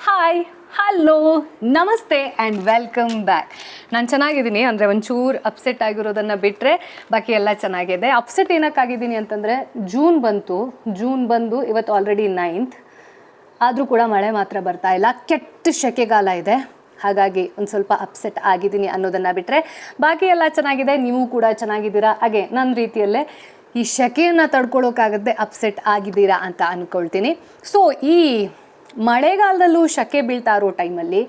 Hi hello ನಮಸ್ತೆ and welcome back. ನಾನು ಚೆನ್ನಾಗಿದ್ದೀನಿ, ಅಂದರೆ ಒಂಚೂರು ಅಪ್ಸೆಟ್ ಆಗಿರೋದನ್ನು ಬಿಟ್ಟರೆ ಬಾಕಿ ಎಲ್ಲ ಚೆನ್ನಾಗಿದೆ. ಅಪ್ಸೆಟ್ ಏನಕ್ಕಾಗಿದ್ದೀನಿ ಅಂತಂದರೆ ಜೂನ್ ಬಂದು ಇವತ್ತು ಆಲ್ರೆಡಿ 9th, ಆದರೂ ಕೂಡ ಮಳೆ ಮಾತ್ರ ಬರ್ತಾ ಇಲ್ಲ. ಕೆಟ್ಟ ಸೆಕೆಗಾಲ ಇದೆ, ಹಾಗಾಗಿ ಒಂದು ಸ್ವಲ್ಪ ಅಪ್ಸೆಟ್ ಆಗಿದ್ದೀನಿ ಅನ್ನೋದನ್ನು ಬಿಟ್ಟರೆ ಬಾಕಿ ಎಲ್ಲ ಚೆನ್ನಾಗಿದೆ. ನೀವು ಕೂಡ ಚೆನ್ನಾಗಿದ್ದೀರಾ, ಹಾಗೆ ನನ್ನ ರೀತಿಯಲ್ಲೇ ಈ ಸೆಕೆಯನ್ನು ತಡ್ಕೊಳ್ಳೋಕ್ಕಾಗದೆ ಅಪ್ಸೆಟ್ ಆಗಿದ್ದೀರಾ ಅಂತ ಅಂದ್ಕೊಳ್ತೀನಿ. ಸೊ ಈ ಮಳೆಗಾಲದಲ್ಲೂ ಸೆಕೆ ಬೀಳ್ತಾ ಇರೋ ಟೈಮಲ್ಲಿ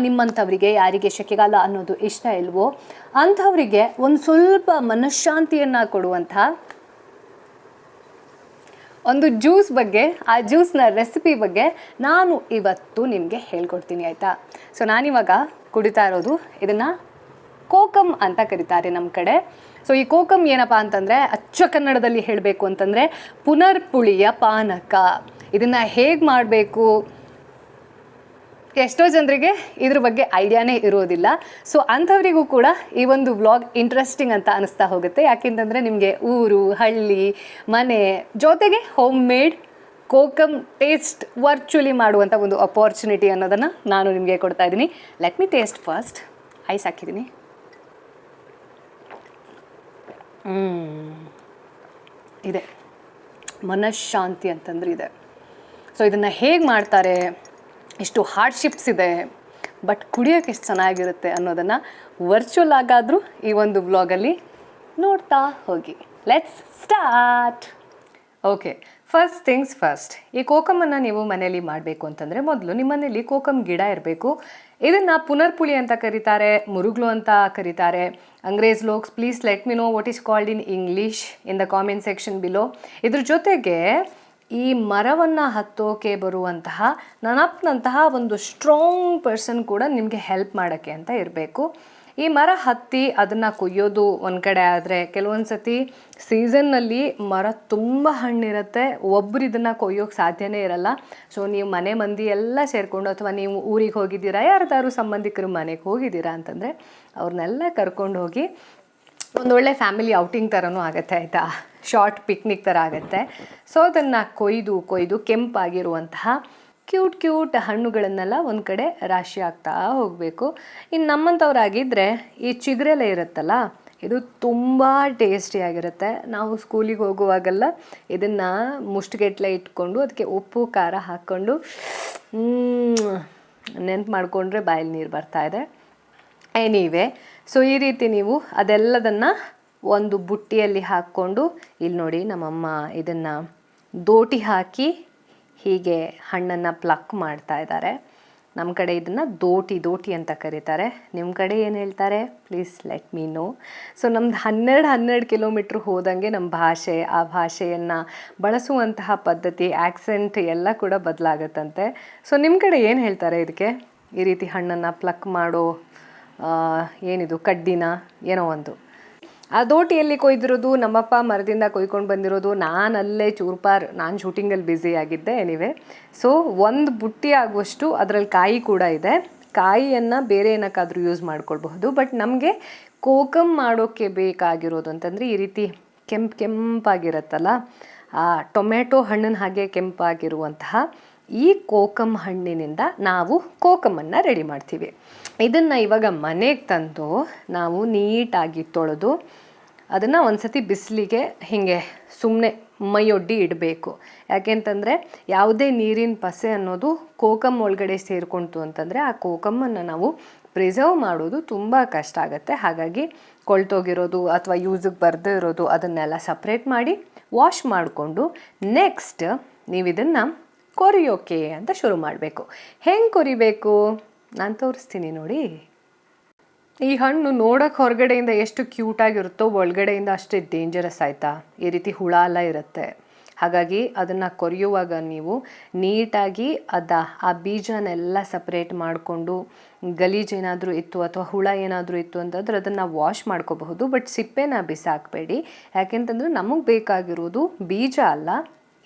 ನಿಮ್ಮಂಥವರಿಗೆ ಯಾರಿಗೆ ಸೆಕೆಗಾಲ ಅನ್ನೋದು ಇಷ್ಟ ಇಲ್ವೋ ಅಂಥವರಿಗೆ ಒಂದು ಸ್ವಲ್ಪ ಮನಃಶಾಂತಿಯನ್ನು ಕೊಡುವಂಥ ಒಂದು ಜ್ಯೂಸ್ ಬಗ್ಗೆ, ಆ ಜ್ಯೂಸ್ನ ರೆಸಿಪಿ ಬಗ್ಗೆ ನಾನು ಇವತ್ತು ನಿಮಗೆ ಹೇಳ್ಕೊಡ್ತೀನಿ, ಆಯಿತಾ. ಸೊ ನಾನಿವಾಗ ಕುಡಿತಾ ಇರೋದು ಇದನ್ನು ಕೋಕಮ್ ಅಂತ ಕರೀತಾರೆ ನಮ್ಮ ಕಡೆ. ಸೊ ಈ ಕೋಕಮ್ ಏನಪ್ಪ ಅಂತಂದರೆ ಅಚ್ಚ ಕನ್ನಡದಲ್ಲಿ ಹೇಳಬೇಕು ಅಂತಂದರೆ ಪುನರ್ಪುಳಿಯ ಪಾನಕ. ಇದನ್ನು ಹೇಗೆ ಮಾಡಬೇಕು, ಎಷ್ಟೋ ಜನರಿಗೆ ಇದ್ರ ಬಗ್ಗೆ ಐಡಿಯಾನೇ ಇರೋದಿಲ್ಲ. ಸೊ ಅಂಥವರಿಗೂ ಕೂಡ ಈ ಒಂದು ವ್ಲಾಗ್ ಇಂಟ್ರೆಸ್ಟಿಂಗ್ ಅಂತ ಅನಿಸ್ತಾ ಹೋಗುತ್ತೆ. ಯಾಕೆಂತಂದರೆ ನಿಮಗೆ ಊರು, ಹಳ್ಳಿ, ಮನೆ ಜೊತೆಗೆ home made kokum taste virtually ಮಾಡುವಂಥ ಒಂದು ಅಪಾರ್ಚುನಿಟಿ ಅನ್ನೋದನ್ನು ನಾನು ನಿಮಗೆ ಕೊಡ್ತಾ ಇದ್ದೀನಿ. Let me taste first. Ice ಹಾಕಿದ್ದೀನಿ. ಇದೆ ಮನಃಶಾಂತಿ ಅಂತಂದ್ರೆ ಇದೆ. ಸೊ ಇದನ್ನು ಹೇಗೆ ಮಾಡ್ತಾರೆ, ಎಷ್ಟು ಹಾರ್ಡ್ಶಿಪ್ಸ್ ಇದೆ, ಬಟ್ ಕುಡಿಯೋಕ್ಕೆ ಎಷ್ಟು ಚೆನ್ನಾಗಿರುತ್ತೆ ಅನ್ನೋದನ್ನು ವರ್ಚುವಲ್ ಆಗಾದರೂ ಈ ಒಂದು ವ್ಲಾಗಲ್ಲಿ ನೋಡ್ತಾ ಹೋಗಿ. Let's start. Okay, first things first, ಈ ಕೋಕಮನ್ನು ನೀವು ಮನೆಯಲ್ಲಿ ಮಾಡಬೇಕು ಅಂತಂದರೆ ಮೊದಲು ನಿಮ್ಮ ಮನೇಲಿ ಕೋಕಮ್ ಗಿಡ ಇರಬೇಕು. ಇದನ್ನು ಪುನರ್ಪುಳಿ ಅಂತ ಕರೀತಾರೆ, ಮುರುಗ್ಲು ಅಂತ ಕರೀತಾರೆ. ಅಂಗ್ರೇಜ್ folks, please let me know what is called in English in the comment section below. ಇದ್ರ ಜೊತೆಗೆ ಈ ಮರವನ್ನು ಹತ್ತೋಕೆ ಬರುವಂತಹ ನನಪ್ನಂತಹ ಒಂದು ಸ್ಟ್ರಾಂಗ್ ಪರ್ಸನ್ ಕೂಡ ನಿಮಗೆ ಹೆಲ್ಪ್ ಮಾಡೋಕ್ಕೆ ಅಂತ ಇರಬೇಕು. ಈ ಮರ ಹತ್ತಿ ಅದನ್ನು ಕೊಯ್ಯೋದು ಒಂದು ಕಡೆ ಆದರೆ, ಕೆಲವೊಂದು ಸತಿ ಸೀಸನ್ನಲ್ಲಿ ಮರ ತುಂಬ ಹಣ್ಣಿರುತ್ತೆ, ಒಬ್ಬರು ಇದನ್ನು ಕೊಯ್ಯೋಕ್ಕೆ ಸಾಧ್ಯನೇ ಇರಲ್ಲ. ಸೊ ನೀವು ಮನೆ ಮಂದಿ ಎಲ್ಲ ಸೇರಿಕೊಂಡು, ಅಥವಾ ನೀವು ಊರಿಗೆ ಹೋಗಿದ್ದೀರಾ, ಯಾರ್ದಾದ್ರು ಸಂಬಂಧಿಕರು ಮನೆಗೆ ಹೋಗಿದ್ದೀರಾ ಅಂತಂದರೆ ಅವ್ರನ್ನೆಲ್ಲ ಕರ್ಕೊಂಡು ಹೋಗಿ ಒಂದೊಳ್ಳೆ ಫ್ಯಾಮಿಲಿ ಔಟಿಂಗ್ ಥರನೂ ಆಗುತ್ತೆ, ಆಯಿತಾ. ಶಾರ್ಟ್ ಪಿಕ್ನಿಕ್ ಥರ ಆಗುತ್ತೆ. ಸೊ ಅದನ್ನು ಕೊಯ್ದು ಕೆಂಪಾಗಿರುವಂತಹ ಕ್ಯೂಟ್ ಹಣ್ಣುಗಳನ್ನೆಲ್ಲ ಒಂದು ಕಡೆ ರಾಶಿ ಆಗ್ತಾ ಹೋಗಬೇಕು. ಇನ್ನು ನಮ್ಮಂಥವ್ರಾಗಿದ್ದರೆ ಈ ಚಿಗುರೆಲೆ ಇರುತ್ತಲ್ಲ, ಇದು ತುಂಬ ಟೇಸ್ಟಿಯಾಗಿರುತ್ತೆ. ನಾವು ಸ್ಕೂಲಿಗೆ ಹೋಗುವಾಗೆಲ್ಲ ಇದನ್ನು ಮುಷ್ಟಿಗೆಟ್ಲೆ ಇಟ್ಕೊಂಡು ಅದಕ್ಕೆ ಉಪ್ಪು ಖಾರ ಹಾಕ್ಕೊಂಡು ನೆನ್ಪು ಮಾಡಿಕೊಂಡ್ರೆ ಬಾಯಲ್ಲಿ ನೀರು ಬರ್ತಾಯಿದೆ. ಎನಿವೆ, ಸೊ ಈ ರೀತಿ ನೀವು ಅದೆಲ್ಲದನ್ನು ಒಂದು ಬುಟ್ಟಿಯಲ್ಲಿ ಹಾಕ್ಕೊಂಡು, ಇಲ್ಲಿ ನೋಡಿ ನಮ್ಮಮ್ಮ ಇದನ್ನು ದೋಟಿ ಹಾಕಿ ಹೀಗೆ ಹಣ್ಣನ್ನು ಪ್ಲಕ್ ಮಾಡ್ತಾ ಇದ್ದಾರೆ. ನಮ್ಮ ಕಡೆ ಇದನ್ನು ದೋಟಿ ಅಂತ ಕರೀತಾರೆ. ನಿಮ್ಮ ಕಡೆ ಏನು ಹೇಳ್ತಾರೆ please let me know. So ನಮ್ದು 12 ಕಿಲೋಮೀಟ್ರ್ ಹೋದಂಗೆ ನಮ್ಮ ಭಾಷೆ, ಆ ಭಾಷೆಯನ್ನು ಬಳಸುವಂತಹ ಪದ್ಧತಿ, ಆ್ಯಕ್ಸೆಂಟ್ ಎಲ್ಲ ಕೂಡ ಬದಲಾಗತ್ತಂತೆ. ಸೊ ನಿಮ್ಮ ಕಡೆ ಏನು ಹೇಳ್ತಾರೆ ಇದಕ್ಕೆ? ಈ ರೀತಿ ಹಣ್ಣನ್ನು ಪ್ಲಕ್ ಮಾಡೋ ಏನಿದು ಕಡ್ಡಿನ ಏನೋ ಒಂದು. ಆ ದೋಟಿಯಲ್ಲಿ ಕೊಯ್ದಿರೋದು ನಮ್ಮಪ್ಪ ಮರದಿಂದ ಕೊಯ್ಕೊಂಡು ಬಂದಿರೋದು. ನಾನಲ್ಲೇ ನಾನು ಶೂಟಿಂಗಲ್ಲಿ ಬ್ಯುಸಿ ಆಗಿದ್ದೆ. ಎನಿವೆ, ಸೊ ಒಂದು ಬುಟ್ಟಿ ಆಗುವಷ್ಟು ಅದರಲ್ಲಿ ಕಾಯಿ ಕೂಡ ಇದೆ. ಕಾಯಿಯನ್ನು ಬೇರೆ ಏನಕ್ಕಾದರೂ ಯೂಸ್ ಮಾಡ್ಕೊಳ್ಬಹುದು. ಬಟ್ ನಮಗೆ ಕೋಕಮ್ ಮಾಡೋಕ್ಕೆ ಬೇಕಾಗಿರೋದು ಅಂತಂದರೆ ಈ ರೀತಿ ಕೆಂಪಾಗಿರುತ್ತಲ್ಲ, ಆ ಟೊಮೆಟೊ ಹಣ್ಣಿನ ಹಾಗೆ ಕೆಂಪಾಗಿರುವಂತಹ ಈ ಕೋಕಮ್ ಹಣ್ಣಿನಿಂದ ನಾವು ಕೋಕಮನ್ನು ರೆಡಿ ಮಾಡ್ತೀವಿ. ಇದನ್ನು ಇವಾಗ ಮನೆಗೆ ತಂದು ನಾವು ನೀಟಾಗಿ ತೊಳೆದು ಅದನ್ನು ಒಂದು ಸತಿ ಬಿಸಿಲಿಗೆ ಹೀಗೆ ಸುಮ್ಮನೆ ಮೈಯೊಡ್ಡಿ ಇಡಬೇಕು. ಯಾಕೆಂತಂದರೆ ಯಾವುದೇ ನೀರಿನ ಪಸೆ ಅನ್ನೋದು ಕೋಕಮ್ ಒಳಗಡೆ ಸೇರಿಕೊಂತು ಅಂತಂದರೆ ಆ ಕೋಕಮ್ಮನ್ನು ನಾವು ಪ್ರಿಸರ್ವ್ ಮಾಡೋದು ತುಂಬ ಕಷ್ಟ ಆಗುತ್ತೆ. ಹಾಗಾಗಿ ಕೊಳ್ತೋಗಿರೋದು ಅಥವಾ ಯೂಸಿಗೆ ಬರದೇ ಇರೋದು ಅದನ್ನೆಲ್ಲ ಸಪ್ರೇಟ್ ಮಾಡಿ ವಾಶ್ ಮಾಡಿಕೊಂಡು ನೆಕ್ಸ್ಟ್ ನೀವು ಇದನ್ನು ಕೊರಿಯೋಕೆ ಅಂತ ಶುರು ಮಾಡಬೇಕು. ಹೆಂಗೆ ಕೊರಿಬೇಕು ನಾನು ತೋರಿಸ್ತೀನಿ ನೋಡಿ. ಈ ಹಣ್ಣು ನೋಡೋಕ್ಕೆ ಹೊರಗಡೆಯಿಂದ ಎಷ್ಟು ಕ್ಯೂಟಾಗಿರುತ್ತೋ ಒಳಗಡೆಯಿಂದ ಅಷ್ಟೇ ಡೇಂಜರಸ್, ಆಯಿತಾ. ಈ ರೀತಿ ಹುಳ ಎಲ್ಲ ಇರುತ್ತೆ. ಹಾಗಾಗಿ ಅದನ್ನು ಕೊರಿಯುವಾಗ ನೀವು ನೀಟಾಗಿ ಆ ಬೀಜನೆಲ್ಲ ಸಪ್ರೇಟ್ ಮಾಡಿಕೊಂಡು, ಗಲೀಜೇನಾದರೂ ಇತ್ತು ಅಥವಾ ಹುಳ ಏನಾದರೂ ಇತ್ತು ಅಂತಂದ್ರೆ ಅದನ್ನು ವಾಶ್ ಮಾಡ್ಕೋಬಹುದು. ಬಟ್ ಸಿಪ್ಪೆನ ಬಿಸಾಕಬೇಡಿ. ಯಾಕೆಂತಂದರೆ ನಮಗೆ ಬೇಕಾಗಿರೋದು ಬೀಜ ಅಲ್ಲ,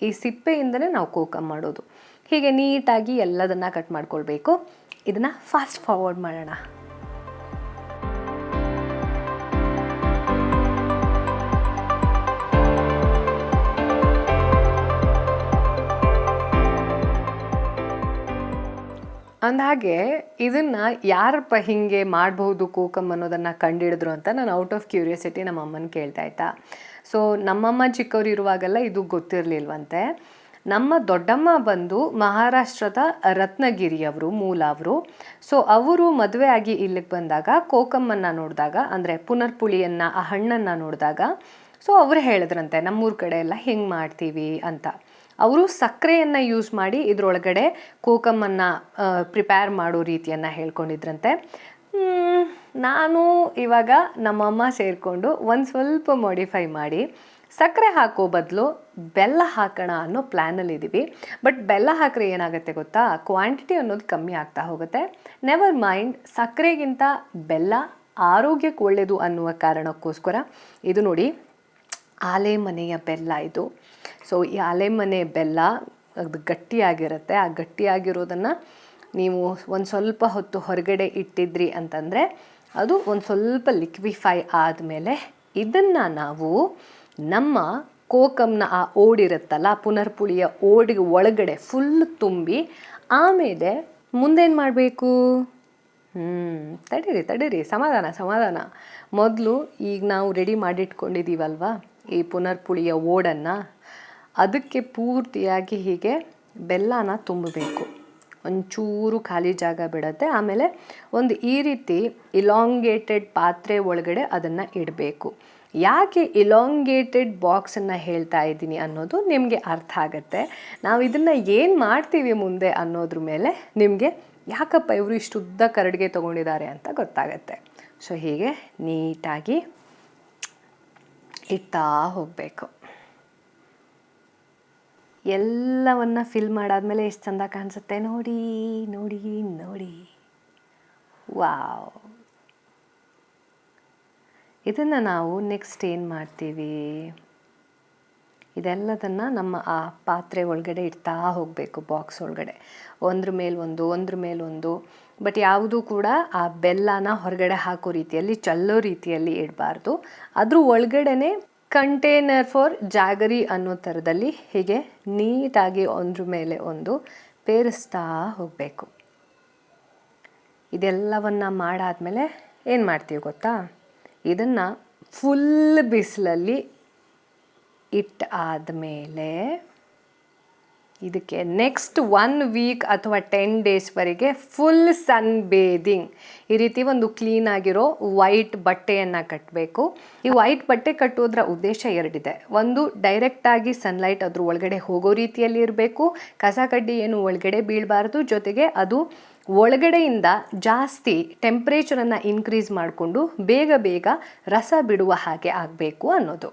ಈ ಸಿಪ್ಪೆಯಿಂದಲೇ ನಾವು ಕೋಕಮ್ ಮಾಡೋದು. ಹೀಗೆ ನೀಟಾಗಿ ಎಲ್ಲದನ್ನು ಕಟ್ ಮಾಡ್ಕೊಳ್ಬೇಕು. ಇದನ್ನು ಫಾಸ್ಟ್ ಫಾರ್ವರ್ಡ್ ಮಾಡೋಣ. ಅಂದಹಾಗೆ ಇದನ್ನು ಯಾರಪ್ಪ ಹೀಗೆ ಮಾಡ್ಬೋದು ಕೋಕಮ್ ಅನ್ನೋದನ್ನು ಕಂಡುಹಿಡಿದ್ರು ಅಂತ ನಾನು ಔಟ್ ಆಫ್ ಕ್ಯೂರಿಯಾಸಿಟಿ ನಮ್ಮ ಅಮ್ಮನ ಕೇಳ್ತಾ ಇದ್ದೆ. ಸೊ ನಮ್ಮಮ್ಮ ಚಿಕ್ಕವ್ರು ಇರುವಾಗೆಲ್ಲ ಇದು ಗೊತ್ತಿರಲಿಲ್ವಂತೆ. ನಮ್ಮ ದೊಡ್ಡಮ್ಮ ಬಂದು ಮಹಾರಾಷ್ಟ್ರದ ರತ್ನಗಿರಿಯವರು, ಮೂಲ ಅವರು. ಸೊ ಅವರು ಮದುವೆ ಆಗಿ ಇಲ್ಲಿಗೆ ಬಂದಾಗ ಕೋಕಮ್ಮನ್ನು ನೋಡಿದಾಗ, ಅಂದರೆ ಪುನರ್ಪುಳಿಯನ್ನು, ಆ ಹಣ್ಣನ್ನು ನೋಡಿದಾಗ ಸೊ ಅವರು ಹೇಳಿದ್ರಂತೆ ನಮ್ಮೂರ ಕಡೆ ಎಲ್ಲ ಹಿಂಗೆ ಮಾಡ್ತೀವಿ ಅಂತ. ಅವರು ಸಕ್ಕರೆಯನ್ನು ಯೂಸ್ ಮಾಡಿ ಇದರೊಳಗಡೆ ಕೋಕಮ್ಮನ್ನು ಪ್ರಿಪೇರ್ ಮಾಡೋ ರೀತಿಯನ್ನು ಹೇಳ್ಕೊಂಡಿದ್ರಂತೆ. ನಾನು ಇವಾಗ ನಮ್ಮಮ್ಮ ಸೇರಿಕೊಂಡು ಒಂದು ಸ್ವಲ್ಪ ಮಾಡಿಫೈ ಮಾಡಿ ಸಕ್ಕರೆ ಹಾಕೋ ಬದಲು ಬೆಲ್ಲ ಹಾಕೋಣ ಅನ್ನೋ ಪ್ಲ್ಯಾನಲ್ಲಿದ್ದೀವಿ. ಬಟ್ ಬೆಲ್ಲ ಹಾಕಿದ್ರೆ ಏನಾಗುತ್ತೆ ಗೊತ್ತಾ, ಕ್ವಾಂಟಿಟಿ ಅನ್ನೋದು ಕಮ್ಮಿ ಆಗ್ತಾ ಹೋಗುತ್ತೆ. ನೆವರ್ ಮೈಂಡ್, ಸಕ್ಕರೆಗಿಂತ ಬೆಲ್ಲ ಆರೋಗ್ಯಕ್ಕೆ ಒಳ್ಳೆಯದು ಅನ್ನುವ ಕಾರಣಕ್ಕೋಸ್ಕರ ಇದು ನೋಡಿ ಆಲೆಮನೆಯ ಬೆಲ್ಲ ಇದು. ಸೊ ಈ ಆಲೆಮನೆ ಬೆಲ್ಲ ಅದು ಗಟ್ಟಿಯಾಗಿರುತ್ತೆ. ಆ ಗಟ್ಟಿಯಾಗಿರೋದನ್ನು ನೀವು ಒಂದು ಸ್ವಲ್ಪ ಹೊತ್ತು ಹೊರಗಡೆ ಇಟ್ಟಿದ್ರಿ ಅಂತಂದರೆ ಅದು ಒಂದು ಸ್ವಲ್ಪ ಲಿಕ್ವಿಫೈ ಆದಮೇಲೆ ಇದನ್ನು ನಾವು ನಮ್ಮ ಕೋಕಮ್ನ ಆ ಓಡಿರುತ್ತಲ್ಲ, ಪುನರ್ಪುಳಿಯ ಓಡಿಗೆ ಒಳಗಡೆ ಫುಲ್ ತುಂಬಿ ಆಮೇಲೆ ಮುಂದೇನು ಮಾಡಬೇಕು? ತಡೀರಿ, ಸಮಾಧಾನ. ಮೊದಲು ಈಗ ನಾವು ರೆಡಿ ಮಾಡಿಟ್ಕೊಂಡಿದ್ದೀವಲ್ವ ಈ ಪುನರ್ಪುಳಿಯ ಓಡನ್ನು, ಅದಕ್ಕೆ ಪೂರ್ತಿಯಾಗಿ ಹೀಗೆ ಬೆಲ್ಲನ ತುಂಬಬೇಕು. ಒಂಚೂರು ಖಾಲಿ ಜಾಗ ಬಿಡುತ್ತೆ. ಆಮೇಲೆ ಒಂದು ಈ ರೀತಿ ಇಲಾಂಗೇಟೆಡ್ ಪಾತ್ರೆ ಒಳಗಡೆ ಅದನ್ನು ಇಡಬೇಕು. ಯಾಕೆ ಇಲಾಂಗೇಟೆಡ್ ಬಾಕ್ಸನ್ನು ಹೇಳ್ತಾ ಇದ್ದೀನಿ ಅನ್ನೋದು ನಿಮಗೆ ಅರ್ಥ ಆಗುತ್ತೆ. ನಾವು ಇದನ್ನು ಏನು ಮಾಡ್ತೀವಿ ಮುಂದೆ ಅನ್ನೋದ್ರ ಮೇಲೆ ನಿಮಗೆ ಯಾಕಪ್ಪ ಇವರು ಇಷ್ಟು ಉದ್ದ ಕರಡಿಗೆ ತೊಗೊಂಡಿದ್ದಾರೆ ಅಂತ ಗೊತ್ತಾಗತ್ತೆ. ಸೊ ಹೀಗೆ ನೀಟಾಗಿ ಇಡ್ತಾ ಹೋಗಬೇಕು. ಎಲ್ಲವನ್ನ ಫಿಲ್ ಮಾಡಾದ್ಮೇಲೆ ಎಷ್ಟು ಚಂದ ಕಾಣಿಸುತ್ತೆ ನೋಡಿ. ವಾವ್! ಇದನ್ನು ನಾವು ನೆಕ್ಸ್ಟ್ ಏನು ಮಾಡ್ತೀವಿ, ಇದೆಲ್ಲದನ್ನು ನಮ್ಮ ಆ ಪಾತ್ರೆ ಒಳಗಡೆ ಇಡ್ತಾ ಹೋಗಬೇಕು, ಬಾಕ್ಸ್ ಒಳಗಡೆ ಒಂದ್ರ ಮೇಲೊಂದು. ಬಟ್ ಯಾವುದೂ ಕೂಡ ಆ ಬೆಲ್ಲನ ಹೊರಗಡೆ ಹಾಕೋ ರೀತಿಯಲ್ಲಿ, ಚಲ್ಲೋ ರೀತಿಯಲ್ಲಿ ಇಡಬಾರ್ದು. ಅದ್ರ ಒಳಗಡೆನೆ ಕಂಟೈನರ್ ಫಾರ್ ಜಾಗರಿ ಅನ್ನೋ ಥರದಲ್ಲಿ ಹೀಗೆ ನೀಟಾಗಿ ಒಂದ್ರ ಮೇಲೆ ಒಂದು ಪೇರಿಸ್ತಾ ಹೋಗಬೇಕು. ಇದೆಲ್ಲವನ್ನು ಮಾಡಾದ್ಮೇಲೆ ಏನು ಮಾಡ್ತೀವಿ ಗೊತ್ತಾ, ಇದನ್ನು ಫುಲ್ ಬಿಸಿಲಲ್ಲಿ ಆದಮೇಲೆ ಇದಕ್ಕೆ ನೆಕ್ಸ್ಟ್ 1 ವೀಕ್ ಅಥವಾ 10 ಡೇಸ್ವರೆಗೆ ಫುಲ್ ಸನ್ ಬೇದಿಂಗ್, ಈ ರೀತಿ ಒಂದು ಕ್ಲೀನಾಗಿರೋ ವೈಟ್ ಬಟ್ಟೆಯನ್ನು ಕಟ್ಟಬೇಕು. ಈ ವೈಟ್ ಬಟ್ಟೆ ಕಟ್ಟೋದ್ರ ಉದ್ದೇಶ ಎರಡಿದೆ. ಒಂದು, ಡೈರೆಕ್ಟಾಗಿ ಸನ್ಲೈಟ್ ಅದ್ರ ಒಳಗಡೆ ಹೋಗೋ ರೀತಿಯಲ್ಲಿ ಇರಬೇಕು, ಕಸ ಕಡ್ಡಿ ಏನು ಒಳಗಡೆ ಬೀಳಬಾರ್ದು. ಜೊತೆಗೆ ಅದು ಒಳಗಡೆಯಿಂದ ಜಾಸ್ತಿ ಟೆಂಪ್ರೇಚರನ್ನು ಇನ್ಕ್ರೀಸ್ ಮಾಡಿಕೊಂಡು ಬೇಗ ರಸ ಬಿಡುವ ಹಾಗೆ ಆಗಬೇಕು ಅನ್ನೋದು.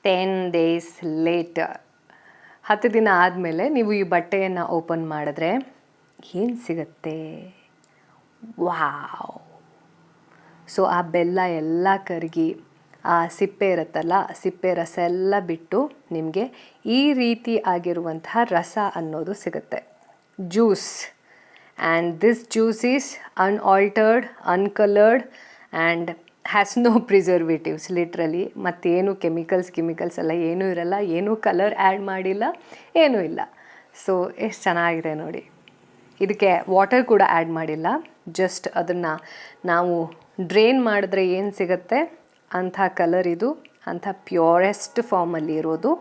10 ಡೇಸ್ ಲೇಟರ್, 10 ದಿನ ಆದಮೇಲೆ ನೀವು ಈ ಬಟ್ಟೆಯನ್ನು ಓಪನ್ ಮಾಡಿದ್ರೆ ಏನು ಸಿಗುತ್ತೆ? ವಾವ್! ಸೊ ಆ ಬೆಲ್ಲ ಎಲ್ಲ ಕರಗಿ ಆ ಸಿಪ್ಪೆ ಇರುತ್ತಲ್ಲ, ಸಿಪ್ಪೆ ರಸ ಎಲ್ಲ ಬಿಟ್ಟು ನಿಮಗೆ ಈ ರೀತಿ ಆಗಿರುವಂತಹ ರಸ ಅನ್ನೋದು ಸಿಗುತ್ತೆ, juice. And this juice is unaltered, uncoloured and has no preservatives. Literally ಮತ್ತೇನು ಕೆಮಿಕಲ್ಸ್ ಎಲ್ಲ ಏನೂ ಇರಲ್ಲ, ಏನೂ ಕಲರ್ ಆ್ಯಡ್ ಮಾಡಿಲ್ಲ, ಏನೂ ಇಲ್ಲ. ಸೊ ಎಷ್ಟು ಚೆನ್ನಾಗಿದೆ ನೋಡಿ. ಇದಕ್ಕೆ ವಾಟರ್ ಕೂಡ ಆ್ಯಡ್ ಮಾಡಿಲ್ಲ. ಜಸ್ಟ್ ಅದನ್ನು ನಾವು ಡ್ರೈನ್ ಮಾಡಿದ್ರೆ ಏನು ಸಿಗುತ್ತೆ ಅಂಥ ಕಲರ್ ಇದು, ಅಂಥ ಪ್ಯೂರೆಸ್ಟ್ ಫಾರ್ಮಲ್ಲಿ ಇರೋದು.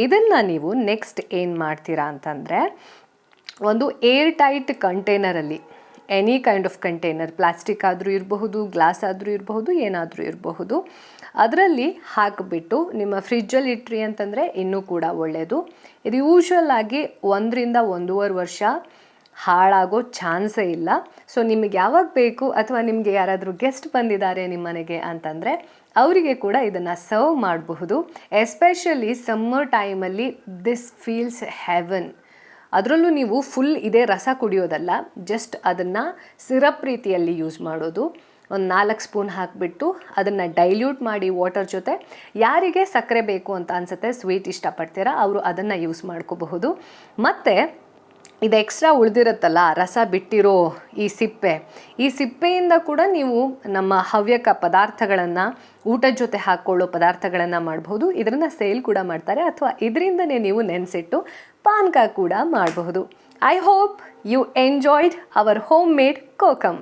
ಇದನ್ನು ನೀವು ನೆಕ್ಸ್ಟ್ ಏನು ಮಾಡ್ತೀರಾ ಅಂತಂದರೆ, ಒಂದು ಏರ್ ಟೈಟ್ ಕಂಟೈನರಲ್ಲಿ, any kind of container, plastic ಆದರೂ ಇರಬಹುದು, ಗ್ಲಾಸ್ ಆದರೂ ಇರಬಹುದು, ಏನಾದರೂ ಇರಬಹುದು, ಅದರಲ್ಲಿ ಹಾಕಿಬಿಟ್ಟು ನಿಮ್ಮ ಫ್ರಿಜ್ಜಲ್ಲಿ ಇಟ್ರಿ ಅಂತಂದರೆ ಇನ್ನೂ ಕೂಡ ಒಳ್ಳೆಯದು. ಇದು ಯೂಶ್ವಲ್ ಆಗಿ 1 ರಿಂದ 1.5 ವರ್ಷ ಹಾಳಾಗೋ ಚಾನ್ಸೇ ಇಲ್ಲ. ಸೊ ನಿಮಗೆ ಯಾವಾಗ ಬೇಕು, ಅಥವಾ ನಿಮಗೆ ಯಾರಾದರೂ ಗೆಸ್ಟ್ ಬಂದಿದ್ದಾರೆ ನಿಮ್ಮ ಮನೆಗೆ ಅಂತಂದರೆ ಅವರಿಗೆ ಕೂಡ ಇದನ್ನು ಸರ್ವ್ ಮಾಡಬಹುದು. ಎಸ್ಪೆಷಲಿ ಸಮ್ಮರ್ ಟೈಮಲ್ಲಿ ದಿಸ್ ಫೀಲ್ಸ್ ಹೆವನ್. ಅದರಲ್ಲೂ ನೀವು ಫುಲ್ ಇದೇ ರಸ ಕುಡಿಯೋದಲ್ಲ, ಜಸ್ಟ್ ಅದನ್ನು ಸಿರಪ್ ರೀತಿಯಲ್ಲಿ ಯೂಸ್ ಮಾಡೋದು. ಒಂದು 4 ಸ್ಪೂನ್ ಹಾಕಿಬಿಟ್ಟು ಅದನ್ನು ಡೈಲ್ಯೂಟ್ ಮಾಡಿ ವಾಟರ್ ಜೊತೆ, ಯಾರಿಗೆ ಸಕ್ಕರೆ ಬೇಕು ಅಂತ ಅನಿಸುತ್ತೆ, ಸ್ವೀಟ್ ಇಷ್ಟಪಡ್ತೀರಾ ಅವರು ಅದನ್ನು ಯೂಸ್ ಮಾಡ್ಕೋಬಹುದು. ಮತ್ತು ಇದು ಎಕ್ಸ್ಟ್ರಾ ಉಳಿದಿರುತ್ತಲ್ಲ ರಸ ಬಿಟ್ಟಿರೋ ಈ ಸಿಪ್ಪೆಯಿಂದ ಕೂಡ ನೀವು ನಮ್ಮ ಹವ್ಯಕ ಪದಾರ್ಥಗಳನ್ನು, ಊಟದ ಜೊತೆ ಹಾಕ್ಕೊಳ್ಳೋ ಪದಾರ್ಥಗಳನ್ನು ಮಾಡಬಹುದು. ಇದನ್ನು ಸೇಲ್ ಕೂಡ ಮಾಡ್ತಾರೆ, ಅಥವಾ ಇದರಿಂದನೇ ನೀವು ನೆನೆಸಿಟ್ಟು ಪಾನಕ ಕೂಡ ಮಾಡಬಹುದು. I hope you enjoyed our homemade kokum.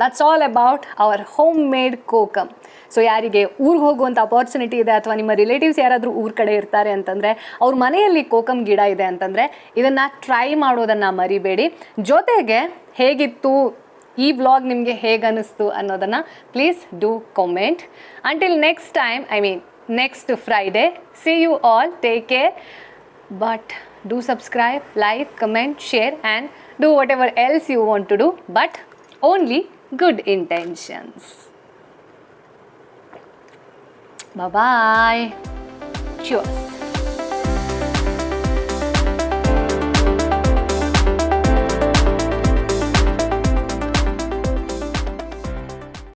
That's all about our homemade kokum. So ಯಾರಿಗೆ ಊರಿಗೆ ಹೋಗುವಂಥ ಅಪಾರ್ಚುನಿಟಿ ಇದೆ ಅಥವಾ ನಿಮ್ಮ ರಿಲೇಟಿವ್ಸ್ ಯಾರಾದರೂ ಊರ ಕಡೆ ಇರ್ತಾರೆ ಅಂತಂದರೆ ಅವ್ರ ಮನೆಯಲ್ಲಿ ಕೋಕಮ್ ಗಿಡ ಇದೆ ಅಂತಂದರೆ ಇದನ್ನು ಟ್ರೈ ಮಾಡೋದನ್ನು ಮರಿಬೇಡಿ. ಜೊತೆಗೆ ಹೇಗಿತ್ತು ಈ ವ್ಲಾಗ್ ನಿಮಗೆ ಹೇಗೆ ಅನ್ನಿಸ್ತು ಅನ್ನೋದನ್ನು please do comment. Until next time, next Friday. See you all. Take care. But do subscribe, like, comment, share and do whatever else you want to do. But only good intentions. Bye-bye. Cheers.